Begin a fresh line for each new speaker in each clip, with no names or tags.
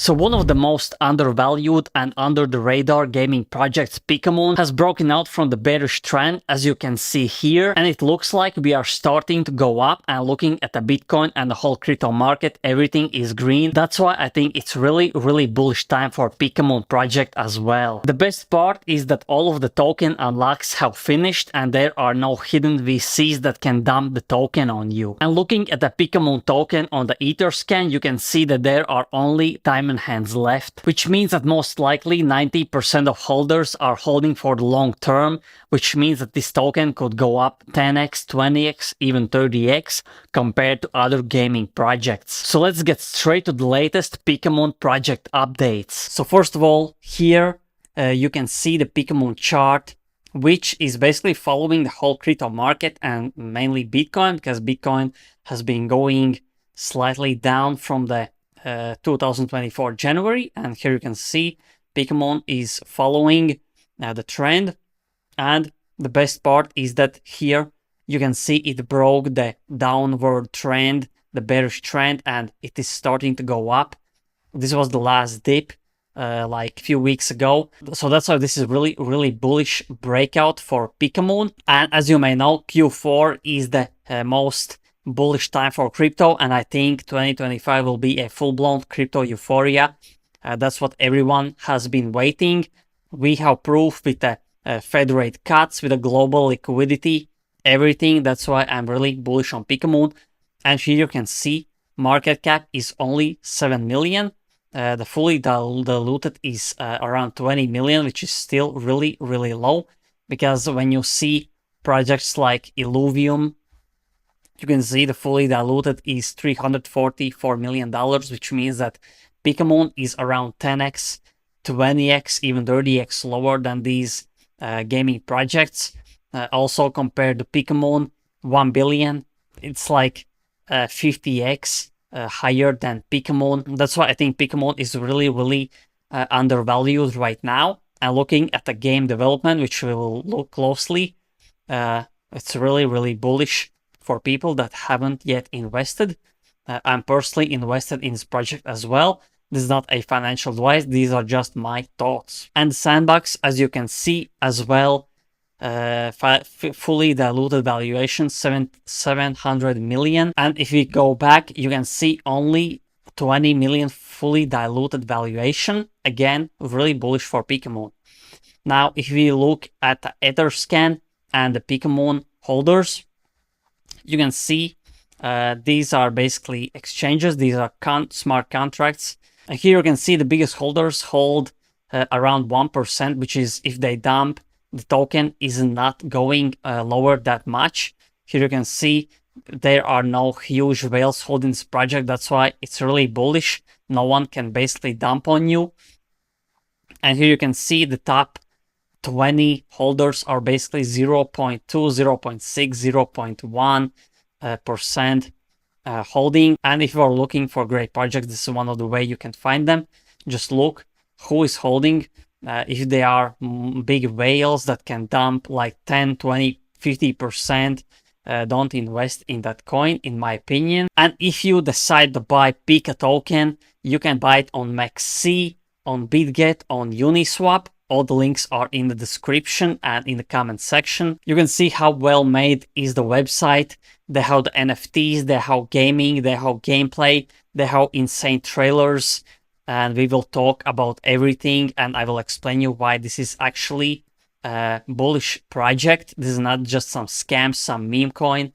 So one of the most undervalued and under the radar gaming projects, Pikamoon, has broken out from the bearish trend, as you can see here, and it looks like we are starting to go up. And looking at the Bitcoin and the whole crypto market, everything is green. That's why I think it's really bullish time for Pikamoon project as well. The best part is that all of the token unlocks have finished and there are no hidden VCs that can dump the token on you. And looking at the Pikamoon token on the Etherscan, you can see that there are only diamond hands left, which means that most likely 90% of holders are holding for the long term, which means that this token could go up 10x, 20x, even 30x compared to other gaming projects. So let's get straight to the latest Pikamoon project updates. So first of all, here you can see the Pikamoon chart, which is basically following the whole crypto market and mainly Bitcoin, because Bitcoin has been going slightly down from the 2024 January, and here you can see Pikamoon is following the trend. And the best part is that here you can see it broke the downward trend, the bearish trend, and it is starting to go up. This was the last dip like a few weeks ago. So that's why this is really bullish breakout for Pikamoon. And as you may know, Q4 is the most bullish time for crypto, and I think 2025 will be a full-blown crypto euphoria. That's what everyone has been waiting. We have proof with the Fed rate cuts, with the global liquidity, everything. That's why I'm really bullish on Pikamoon. And here you can see market cap is only 7 million. The fully diluted is around 20 million, which is still really low, because when you see projects like Illuvium, you can see the fully diluted is $344 million, which means that Pikamoon is around 10x, 20x, even 30x lower than these gaming projects. Also compared to Pikamoon, 1 billion, it's like 50x higher than Pikamoon. That's why I think Pikamoon is really undervalued right now. And looking at the game development, which we will look closely, it's really bullish for people that haven't yet invested. I'm personally invested in this project as well. This is not a financial advice, these are just my thoughts. And Sandbox, as you can see as well, fully diluted valuation, 700 million. And if we go back, you can see only 20 million fully diluted valuation. Again, really bullish for Pikamoon. Now, if we look at the Etherscan and the Pikamoon holders, you can see these are basically exchanges. These are smart contracts. And here you can see the biggest holders hold around 1%, which is if they dump, the token is not going lower that much. Here you can see there are no huge whales holding this project. That's why it's really bullish. No one can basically dump on you. And here you can see the top 20 holders are basically 0.2, 0.6, 0.1% holding. And if you are looking for great projects, this is one of the way you can find them. Just look who is holding. If they are big whales that can dump like 10, 20, 50%, don't invest in that coin, in my opinion. And if you decide to buy Pika token, you can buy it on MEXC, on BitGet, on Uniswap. All the links are in the description and in the comment section. You can see how well made is the website. They have the NFTs, they have gaming, they have gameplay, they have insane trailers. And we will talk about everything, and I will explain you why this is actually a bullish project. This is not just some scam, some meme coin.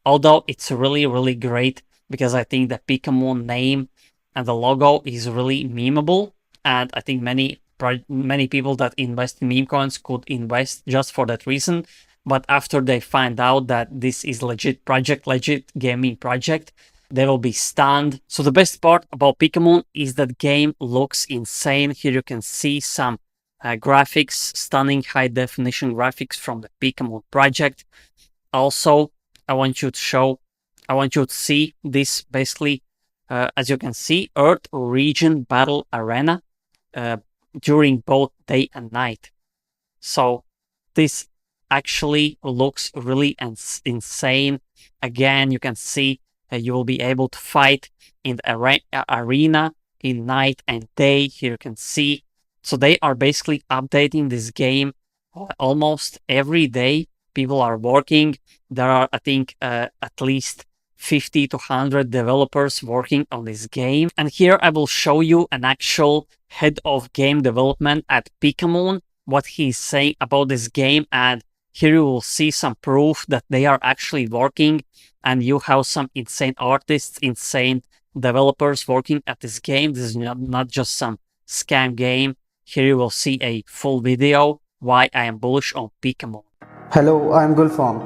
Although it's really great, because I think the Pikamoon name and the logo is really memeable. And I think many people that invest in meme coins could invest just for that reason. But after they find out that this is legit project, legit gaming project, they will be stunned. So the best part about Pikamoon is that game looks insane. Here you can see some graphics, stunning high definition graphics from the Pikamoon project. Also, I want you to see this basically, as you can see, Earth Region Battle Arena during both day and night. So this actually looks really insane. Again, you can see you will be able to fight in the arena in night and day. Here you can see. So they are basically updating this game almost every day. People are working. There are, I think, at least 50 to 100 developers working on this game. And here I will show you an actual head of game development at Pikamoon, what he's saying about this game. And here you will see some proof that they are actually working, and you have some insane artists, insane developers working at this game. This is not just some scam game. Here you will see a full video why I am bullish on Pikamoon.
Hello, I am Gulfam.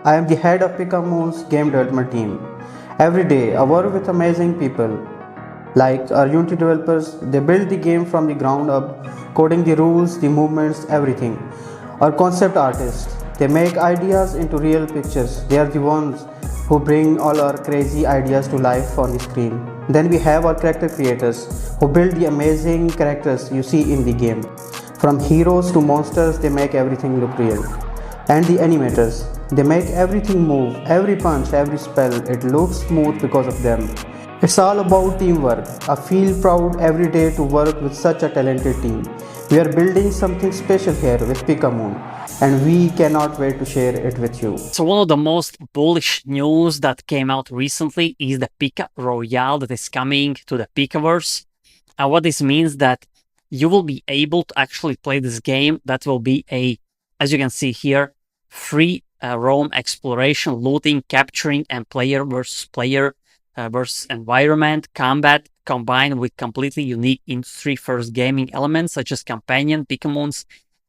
I am the head of Pikamoon's game development team. Every day, I work with amazing people. Like our Unity developers, they build the game from the ground up, coding the rules, the movements, everything. Our concept artists, they make ideas into real pictures. They are the ones who bring all our crazy ideas to life on the screen. Then we have our character creators, who build the amazing characters you see in the game. From heroes to monsters, they make everything look real. And the animators, they make everything move, every punch, every spell, it looks smooth because of them. It's all about teamwork. I feel proud every day to work with such a talented team. We are building something special here with Pikamoon, and we cannot wait to share it with you.
So one of the most bullish news that came out recently is the Pika Royale that is coming to the Pikaverse. And what this means that you will be able to actually play this game. That will be a, as you can see here, free roam exploration, looting, capturing, and player versus environment combat combined with completely unique industry-first gaming elements such as companion Pikamoon's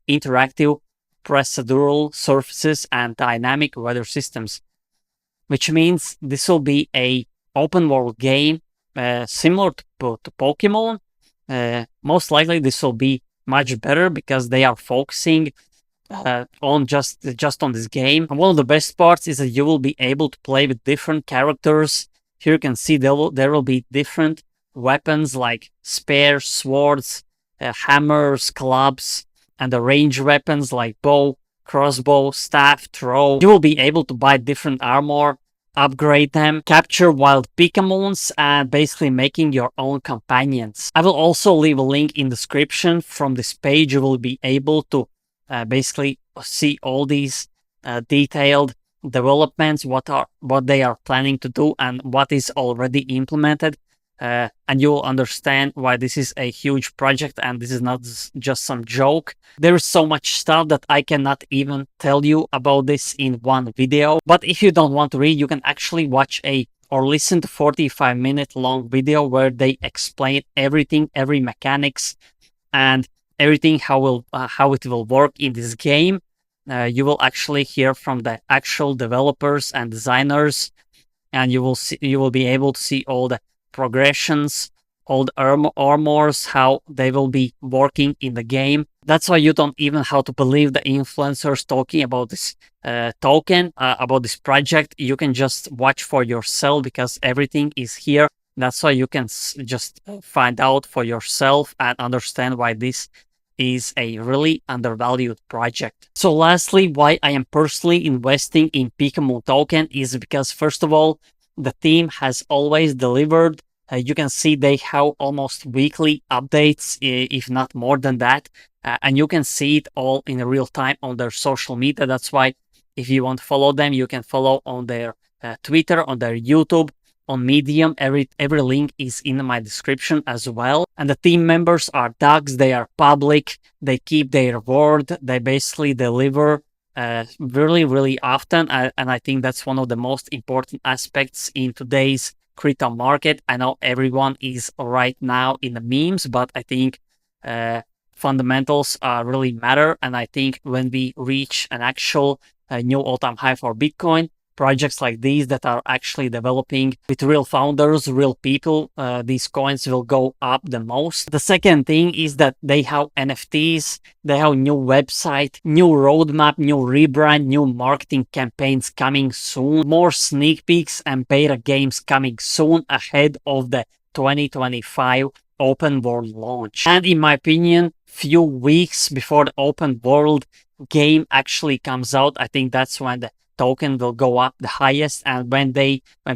interactive procedural surfaces and dynamic weather systems, which means this will be a open world game similar to Pokemon. Most likely this will be much better because they are focusing on just on this game. And one of the best parts is that you will be able to play with different characters. Here you can see there will be different weapons like spears, swords, hammers, clubs, and the range weapons like bow, crossbow, staff, throw. You will be able to buy different armor, upgrade them, capture wild Pikamoons, and basically making your own companions. I will also leave a link in the description. From this page you will be able to basically see all these detailed developments, what they are planning to do and what is already implemented, and you will understand why this is a huge project and this is not just some joke. There is so much stuff that I cannot even tell you about this in one video, but if you don't want to read, you can actually watch or listen to 45-minute long video where they explain everything, every mechanics and everything, how it will work in this game. You will actually hear from the actual developers and designers, and you will be able to see all the progressions, all the armors, how they will be working in the game. That's why you don't even have to believe the influencers talking about this token, about this project. You can just watch for yourself because everything is here. That's why you can just find out for yourself and understand why this is a really undervalued project. So lastly, why I am personally investing in Pikamoon token is because, first of all, the team has always delivered. You can see they have almost weekly updates, if not more than that. And you can see it all in real time on their social media. That's why if you want to follow them, you can follow on their Twitter, on their YouTube, on Medium. Every link is in my description as well. And the team members are dogs. They are public. They keep their word. They basically deliver really, really often. And I think that's one of the most important aspects in today's crypto market. I know everyone is right now in the memes, but I think fundamentals really matter. And I think when we reach an actual new all-time high for Bitcoin, projects like these that are actually developing with real founders, real people, these coins will go up the most. The second thing is that they have NFTs, they have new website, new roadmap, new rebrand, new marketing campaigns coming soon, more sneak peeks and beta games coming soon ahead of the 2025 open world launch. And in my opinion, few weeks before the open world game actually comes out, I think that's when the token will go up the highest, and when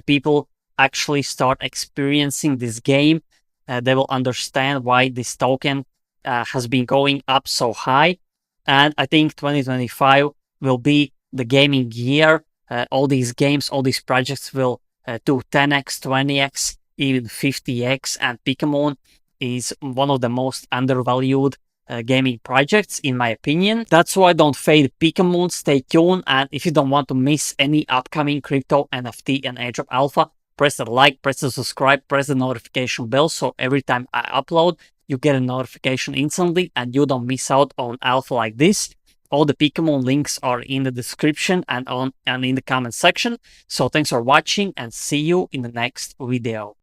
people actually start experiencing this game, they will understand why this token has been going up so high. And I think 2025 will be the gaming year. All these games, all these projects will do 10x, 20x, even 50x, and Pikamoon is one of the most undervalued gaming projects, in my opinion. That's why don't fade Pikamoon, stay tuned, and if you don't want to miss any upcoming crypto, NFT, and airdrop alpha, press the like, press the subscribe, press the notification bell, so every time I upload, you get a notification instantly and you don't miss out on alpha like this. All the Pikamoon links are in the description and in the comment section. So thanks for watching and see you in the next video.